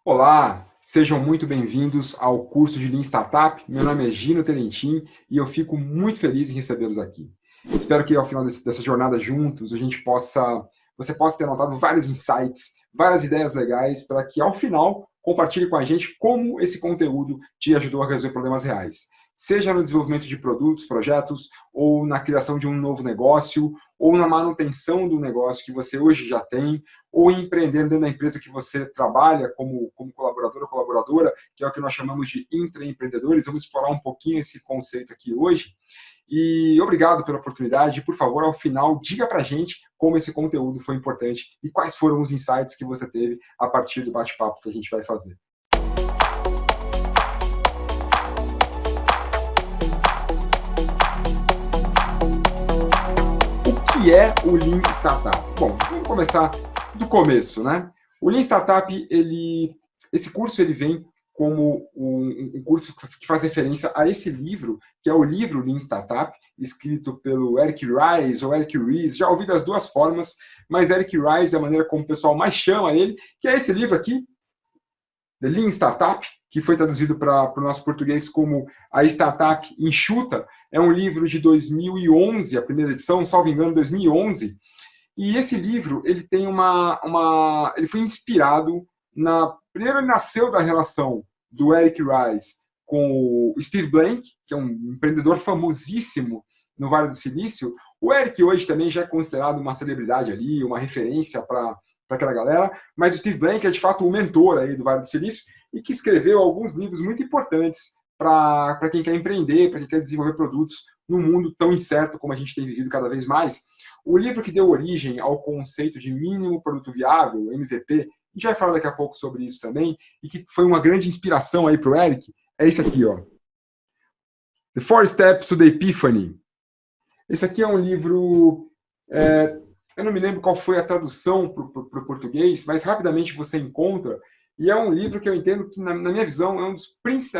Olá, sejam muito bem-vindos ao curso de Lean Startup. Meu nome é Gino Terentin e eu fico muito feliz em recebê-los aqui. Espero que ao final dessa jornada juntos você possa ter anotado vários insights, várias ideias legais para que ao final compartilhe com a gente como esse conteúdo te ajudou a resolver problemas reais. Seja no desenvolvimento de produtos, projetos, ou na criação de um novo negócio, ou na manutenção do negócio que você hoje já tem, ou empreendendo dentro da empresa que você trabalha como colaborador ou colaboradora, que é o que nós chamamos de intraempreendedores. Vamos explorar um pouquinho esse conceito aqui hoje. E obrigado pela oportunidade. Por favor, ao final, diga pra gente como esse conteúdo foi importante e quais foram os insights que você teve a partir do bate-papo que a gente vai fazer. O que é o Lean Startup? Bom, vamos começar do começo, né? O Lean Startup, esse curso ele vem como um curso que faz referência a esse livro, que é o livro Lean Startup, escrito pelo Eric Ries ou Eric Ries. Já ouvi das duas formas, mas Eric Ries é a maneira como o pessoal mais chama ele, que é esse livro aqui, The Lean Startup, que foi traduzido para o nosso português como A Startup Enxuta. É um livro de 2011, a primeira edição, salvo engano, 2011. E esse livro, ele tem ele foi inspirado primeiro ele nasceu da relação do Eric Ries com o Steve Blank, que é um empreendedor famosíssimo no Vale do Silício. O Eric hoje também já é considerado uma celebridade ali, uma referência para aquela galera, mas o Steve Blank é de fato o mentor aí do Vale do Silício e que escreveu alguns livros muito importantes para quem quer empreender, para quem quer desenvolver produtos num mundo tão incerto como a gente tem vivido cada vez mais. O livro que deu origem ao conceito de mínimo produto viável, MVP, a gente vai falar daqui a pouco sobre isso também, e que foi uma grande inspiração aí para o Eric, é esse aqui, ó. The Four Steps to the Epiphany. Esse aqui é um livro, eu não me lembro qual foi a tradução para o português, mas rapidamente você encontra, e é um livro que eu entendo que, na minha visão, é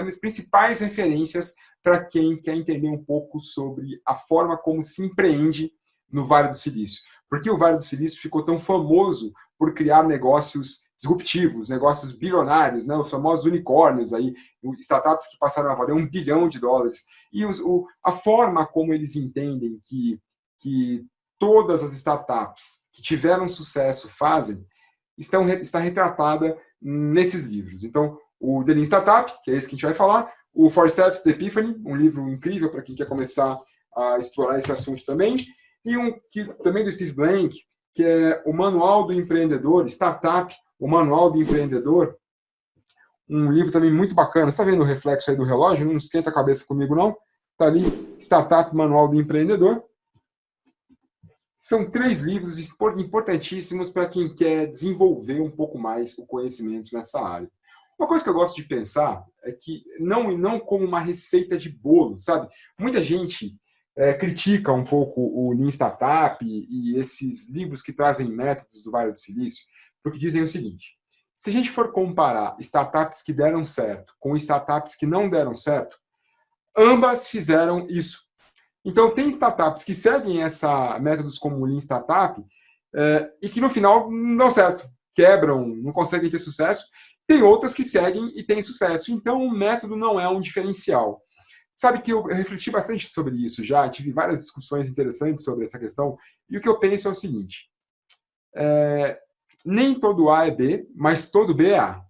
das principais referências para quem quer entender um pouco sobre a forma como se empreende no Vale do Silício. Porque o Vale do Silício ficou tão famoso por criar negócios disruptivos, negócios bilionários, né, os famosos unicórnios, aí, startups que passaram a valer $1 bilhão. E a forma como eles entendem que todas as startups que tiveram sucesso fazem, está retratada nesses livros. Então, o The Lean Startup, que é esse que a gente vai falar, o Four Steps to Epiphany, um livro incrível para quem quer começar a explorar esse assunto também, e um que também do Steve Blank, que é o Manual do Empreendedor, Startup, o Manual do Empreendedor, um livro também muito bacana. Você está vendo o reflexo aí do relógio? Não esquenta a cabeça comigo, não. Está ali, Startup, Manual do Empreendedor. São 3 livros importantíssimos para quem quer desenvolver um pouco mais o conhecimento nessa área. Uma coisa que eu gosto de pensar é que não como uma receita de bolo, sabe? Muita gente critica um pouco o Lean Startup e esses livros que trazem métodos do Vale do Silício, porque dizem o seguinte: se a gente for comparar startups que deram certo com startups que não deram certo, ambas fizeram isso. Então, tem startups que seguem métodos como o Lean Startup e que no final não dão certo, quebram, não conseguem ter sucesso. Tem outras que seguem e têm sucesso. Então, o método não é um diferencial. Sabe que eu refleti bastante sobre isso já, tive várias discussões interessantes sobre essa questão, e o que eu penso é o seguinte: nem todo A é B, mas todo B é A.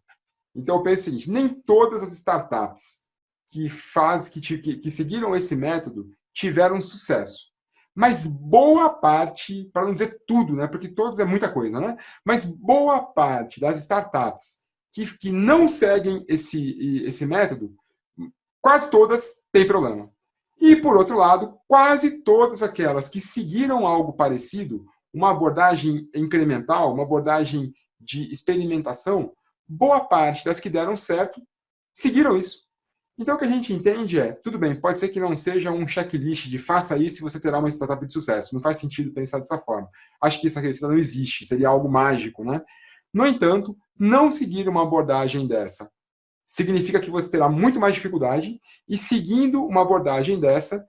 Então eu penso o seguinte: nem todas as startups que seguiram esse método tiveram sucesso. Mas boa parte, para não dizer tudo, né, porque todos é muita coisa, né, mas boa parte das startups que não seguem esse método, quase todas têm problema. E, por outro lado, quase todas aquelas que seguiram algo parecido, uma abordagem incremental, uma abordagem de experimentação, boa parte das que deram certo seguiram isso. Então, o que a gente entende tudo bem, pode ser que não seja um checklist de faça isso e você terá uma startup de sucesso. Não faz sentido pensar dessa forma. Acho que essa receita não existe, seria algo mágico, né? No entanto, não seguir uma abordagem dessa significa que você terá muito mais dificuldade, e seguindo uma abordagem dessa,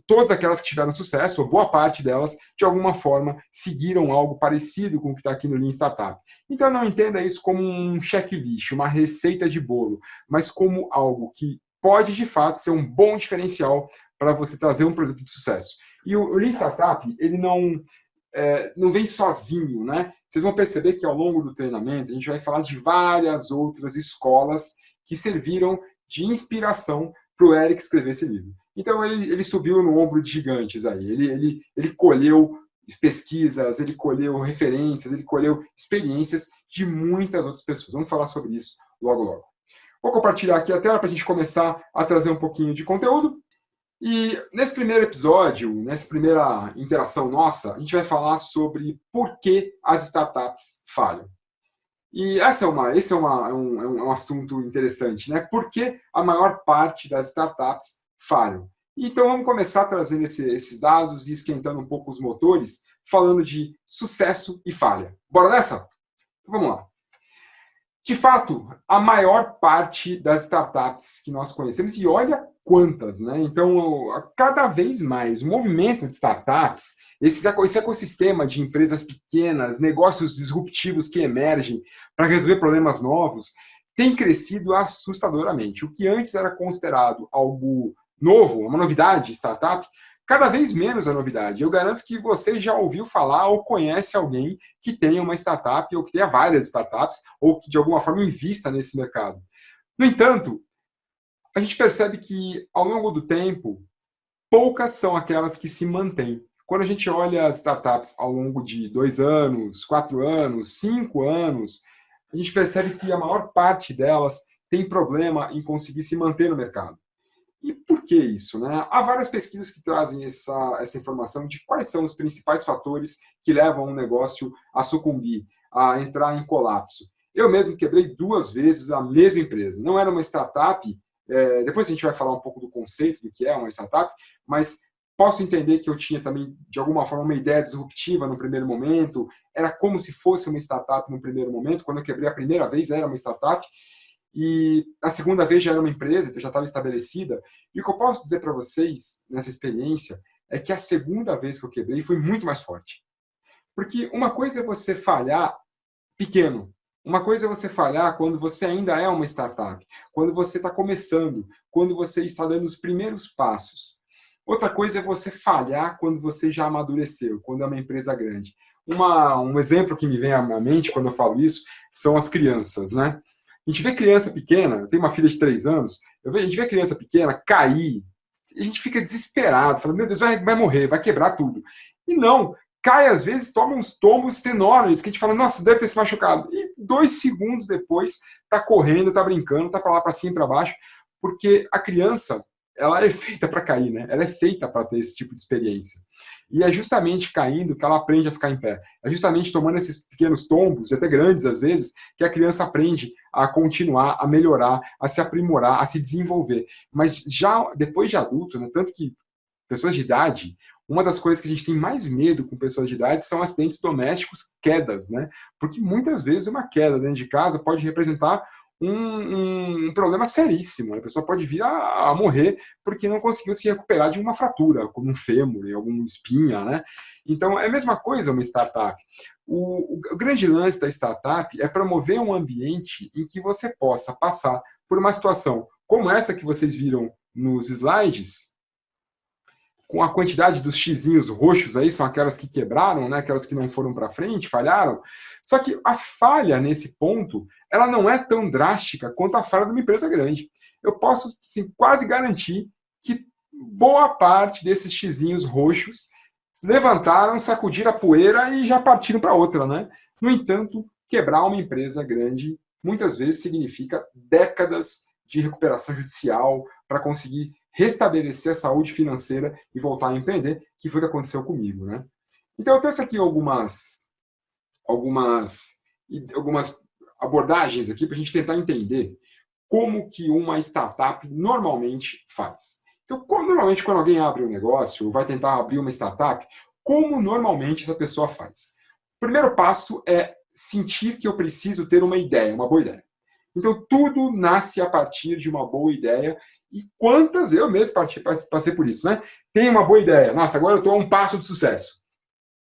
todas aquelas que tiveram sucesso, ou boa parte delas, de alguma forma, seguiram algo parecido com o que está aqui no Lean Startup. Então, não entenda isso como um checklist, uma receita de bolo, mas como algo que pode, de fato, ser um bom diferencial para você trazer um produto de sucesso. E o Lean Startup, ele não vem sozinho, né? Vocês vão perceber que ao longo do treinamento a gente vai falar de várias outras escolas que serviram de inspiração para o Eric escrever esse livro. Então ele subiu no ombro de gigantes aí, ele colheu pesquisas, ele colheu referências, ele colheu experiências de muitas outras pessoas. Vamos falar sobre isso logo logo. Vou compartilhar aqui a tela para a gente começar a trazer um pouquinho de conteúdo. E nesse primeiro episódio, nessa primeira interação nossa, a gente vai falar sobre por que as startups falham. E esse é um assunto interessante, né? Por que a maior parte das startups falham? Então vamos começar trazendo esses dados e esquentando um pouco os motores, falando de sucesso e falha. Bora nessa? Então, vamos lá. De fato, a maior parte das startups que nós conhecemos, e olha quantas, né? Então, cada vez mais, o movimento de startups, esse ecossistema de empresas pequenas, negócios disruptivos que emergem para resolver problemas novos, tem crescido assustadoramente. O que antes era considerado algo novo, uma novidade, startup, cada vez menos a novidade. Eu garanto que você já ouviu falar ou conhece alguém que tenha uma startup ou que tenha várias startups ou que de alguma forma invista nesse mercado. No entanto, a gente percebe que ao longo do tempo, poucas são aquelas que se mantêm. Quando a gente olha as startups ao longo de 2 anos, 4 anos, 5 anos, a gente percebe que a maior parte delas tem problema em conseguir se manter no mercado. E por que isso, né? Há várias pesquisas que trazem essa informação de quais são os principais fatores que levam um negócio a sucumbir, a entrar em colapso. Eu mesmo quebrei 2 vezes a mesma empresa. Não era uma startup, depois a gente vai falar um pouco do conceito do que é uma startup, mas posso entender que eu tinha também, de alguma forma, uma ideia disruptiva no primeiro momento, era como se fosse uma startup no primeiro momento, quando eu quebrei a primeira vez era uma startup, e a segunda vez já era uma empresa, que já estava estabelecida. E o que eu posso dizer para vocês, nessa experiência, é que a segunda vez que eu quebrei foi muito mais forte. Porque uma coisa é você falhar pequeno. Uma coisa é você falhar quando você ainda é uma startup, quando você está começando, quando você está dando os primeiros passos. Outra coisa é você falhar quando você já amadureceu, quando é uma empresa grande. Um exemplo que me vem à mente quando eu falo isso são as crianças, né? A gente vê criança pequena, eu tenho uma filha de 3 anos, a gente vê criança pequena cair, a gente fica desesperado, fala, meu Deus, vai morrer, vai quebrar tudo. E não, cai às vezes, toma uns tombos enormes, que a gente fala, nossa, deve ter se machucado. E 2 segundos depois, tá correndo, tá brincando, tá para lá, para cima e para baixo, porque a criança, ela é feita para cair, né? Ela é feita para ter esse tipo de experiência. E é justamente caindo que ela aprende a ficar em pé. É justamente tomando esses pequenos tombos, até grandes às vezes, que a criança aprende a continuar, a melhorar, a se aprimorar, a se desenvolver. Mas já depois de adulto, né, tanto que pessoas de idade, uma das coisas que a gente tem mais medo com pessoas de idade são acidentes domésticos, quedas, né? Porque muitas vezes uma queda dentro de casa pode representar um problema seríssimo. A pessoa pode vir a morrer porque não conseguiu se recuperar de uma fratura, como um fêmur, alguma espinha, né? Então, é a mesma coisa uma startup. O grande lance da startup é promover um ambiente em que você possa passar por uma situação como essa que vocês viram nos slides, com a quantidade dos xizinhos roxos aí, são aquelas que quebraram, né? Aquelas que não foram para frente, falharam. Só que a falha nesse ponto, ela não é tão drástica quanto a falha de uma empresa grande. Eu posso assim, quase garantir que boa parte desses xizinhos roxos levantaram, sacudiram a poeira e já partiram para outra, né? No entanto, quebrar uma empresa grande muitas vezes significa décadas de recuperação judicial para conseguir restabelecer a saúde financeira e voltar a empreender, que foi o que aconteceu comigo, né? Então eu trouxe aqui algumas abordagens aqui para a gente tentar entender como que uma startup normalmente faz. Então, normalmente quando alguém abre um negócio ou vai tentar abrir uma startup, como normalmente essa pessoa faz? O primeiro passo é sentir que eu preciso ter uma ideia, uma boa ideia. Então, tudo nasce a partir de uma boa ideia. E quantas, eu mesmo passei por isso, né? Tem uma boa ideia. Nossa, agora eu estou a um passo de sucesso.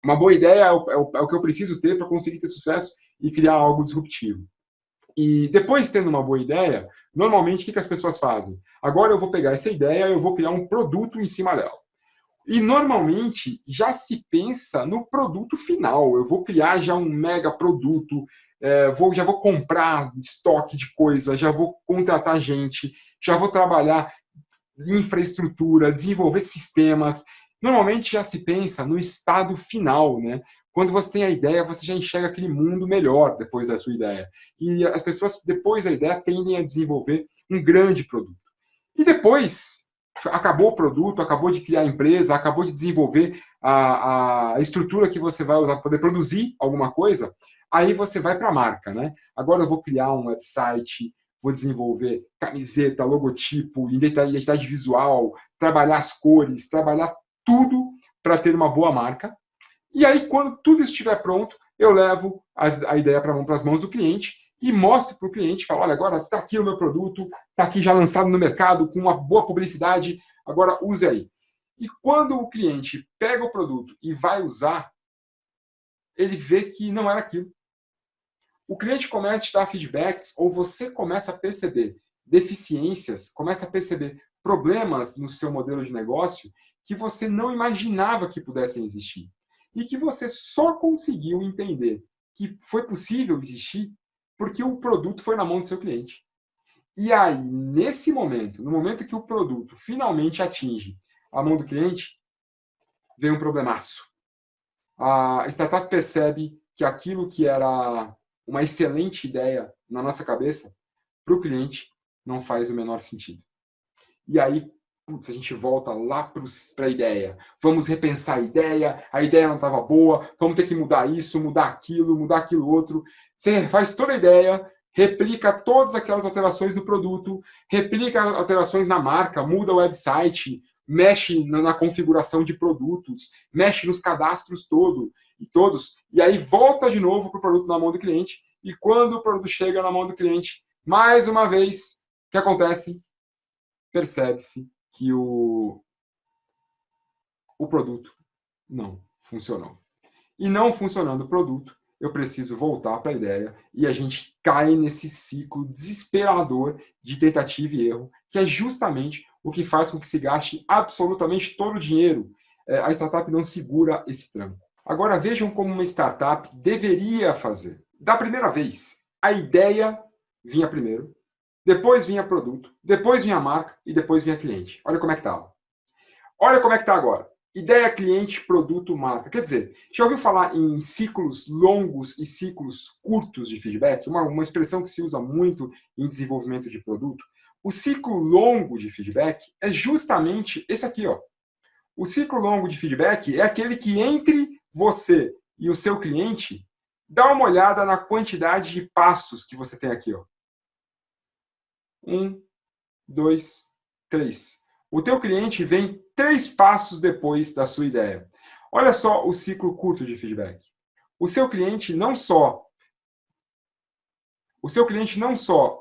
Uma boa ideia é o que eu preciso ter para conseguir ter sucesso e criar algo disruptivo. E depois, tendo uma boa ideia, normalmente o que as pessoas fazem? Agora eu vou pegar essa ideia e eu vou criar um produto em cima dela. E normalmente já se pensa no produto final. Eu vou criar já um mega produto, já vou comprar estoque de coisa, já vou contratar gente, já vou trabalhar infraestrutura, desenvolver sistemas. Normalmente já se pensa no estado final, né? Quando você tem a ideia, você já enxerga aquele mundo melhor depois da sua ideia. E as pessoas, depois da ideia, tendem a desenvolver um grande produto. E depois, acabou o produto, acabou de criar a empresa, acabou de desenvolver a estrutura que você vai usar para poder produzir alguma coisa, aí você vai para a marca, né? Agora eu vou criar um website, vou desenvolver camiseta, logotipo, identidade visual, trabalhar as cores, trabalhar tudo para ter uma boa marca. E aí, quando tudo estiver pronto, eu levo a ideia para as mãos do cliente e mostro para o cliente, falo, olha, agora está aqui o meu produto, está aqui já lançado no mercado, com uma boa publicidade, agora use aí. E quando o cliente pega o produto e vai usar, ele vê que não era aquilo. O cliente começa a te dar feedbacks, ou você começa a perceber deficiências, começa a perceber problemas no seu modelo de negócio que você não imaginava que pudessem existir. E que você só conseguiu entender que foi possível existir porque o produto foi na mão do seu cliente. E aí, nesse momento, no momento que o produto finalmente atinge a mão do cliente, vem um problemaço. A startup percebe que aquilo que era uma excelente ideia na nossa cabeça, para o cliente, não faz o menor sentido. E aí, putz, a gente volta lá para a ideia. Vamos repensar a ideia não estava boa, vamos ter que mudar isso, mudar aquilo outro. Você faz toda a ideia, replica todas aquelas alterações do produto, replica alterações na marca, muda o website, mexe na configuração de produtos, mexe nos cadastros todos, e aí volta de novo para o produto na mão do cliente, e quando o produto chega na mão do cliente, mais uma vez, o que acontece? Percebe-se que o produto não funcionou. E não funcionando o produto, eu preciso voltar para a ideia e a gente cai nesse ciclo desesperador de tentativa e erro, que é justamente o que faz com que se gaste absolutamente todo o dinheiro. A startup não segura esse tranco. Agora vejam como uma startup deveria fazer. Da primeira vez, a ideia vinha primeiro, depois vinha produto, depois vinha marca e depois vinha cliente. Olha como é que estava. Olha como é que está agora. Ideia, cliente, produto, marca. Quer dizer, já ouviu falar em ciclos longos e ciclos curtos de feedback? Uma expressão que se usa muito em desenvolvimento de produto. O ciclo longo de feedback é justamente esse aqui, ó. O ciclo longo de feedback é aquele que entre você e o seu cliente, dá uma olhada na quantidade de passos que você tem aqui, ó. 1, 2, 3. O teu cliente vem 3 passos depois da sua ideia. Olha só o ciclo curto de feedback. O seu cliente não só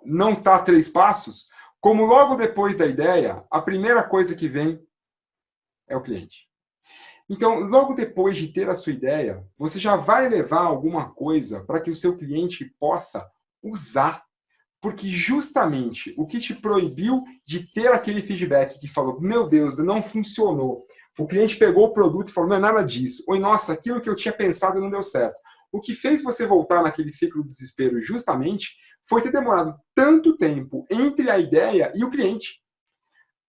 não está 3 passos, como logo depois da ideia, a primeira coisa que vem é o cliente. Então, logo depois de ter a sua ideia, você já vai levar alguma coisa para que o seu cliente possa usar. Porque justamente o que te proibiu de ter aquele feedback que falou, meu Deus, não funcionou. O cliente pegou o produto e falou, não é nada disso. Ou, nossa, aquilo que eu tinha pensado não deu certo. O que fez você voltar naquele ciclo de desespero justamente foi ter demorado tanto tempo entre a ideia e o cliente.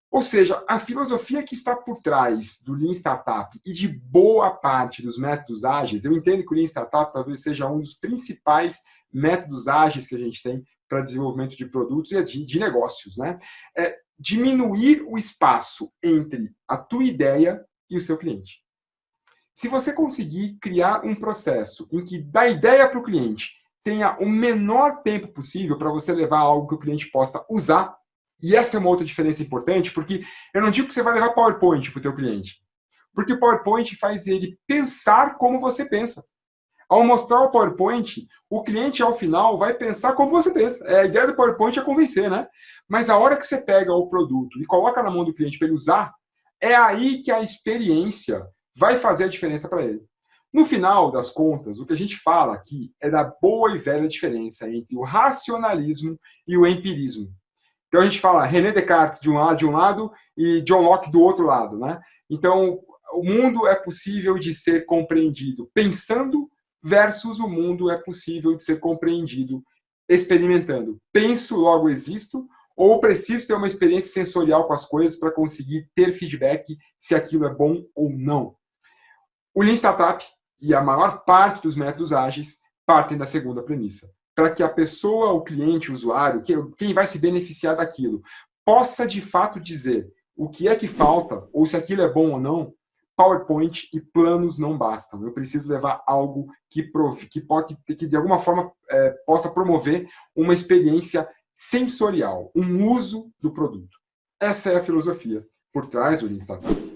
Ou seja, a filosofia que está por trás do Lean Startup e de boa parte dos métodos ágeis, eu entendo que o Lean Startup talvez seja um dos principais métodos ágeis que a gente tem para desenvolvimento de produtos e de negócios, né? É diminuir o espaço entre a tua ideia e o seu cliente. Se você conseguir criar um processo em que da ideia para o cliente tenha o menor tempo possível para você levar algo que o cliente possa usar, e essa é uma outra diferença importante, porque eu não digo que você vai levar PowerPoint para o teu cliente, porque o PowerPoint faz ele pensar como você pensa. Ao mostrar o PowerPoint, o cliente, ao final, vai pensar como você pensa. A ideia do PowerPoint é convencer, né? Mas a hora que você pega o produto e coloca na mão do cliente para ele usar, é aí que a experiência vai fazer a diferença para ele. No final das contas, o que a gente fala aqui é da boa e velha diferença entre o racionalismo e o empirismo. Então a gente fala René Descartes de um lado e John Locke do outro lado, né? Então o mundo é possível de ser compreendido pensando versus o mundo é possível de ser compreendido experimentando. Penso, logo existo, ou preciso ter uma experiência sensorial com as coisas para conseguir ter feedback se aquilo é bom ou não. O Lean Startup e a maior parte dos métodos ágeis partem da segunda premissa. Para que a pessoa, o cliente, o usuário, quem vai se beneficiar daquilo, possa de fato dizer o que é que falta, ou se aquilo é bom ou não, PowerPoint e planos não bastam. Eu preciso levar algo que de alguma forma possa promover uma experiência sensorial, um uso do produto. Essa é a filosofia por trás do Lean Startup.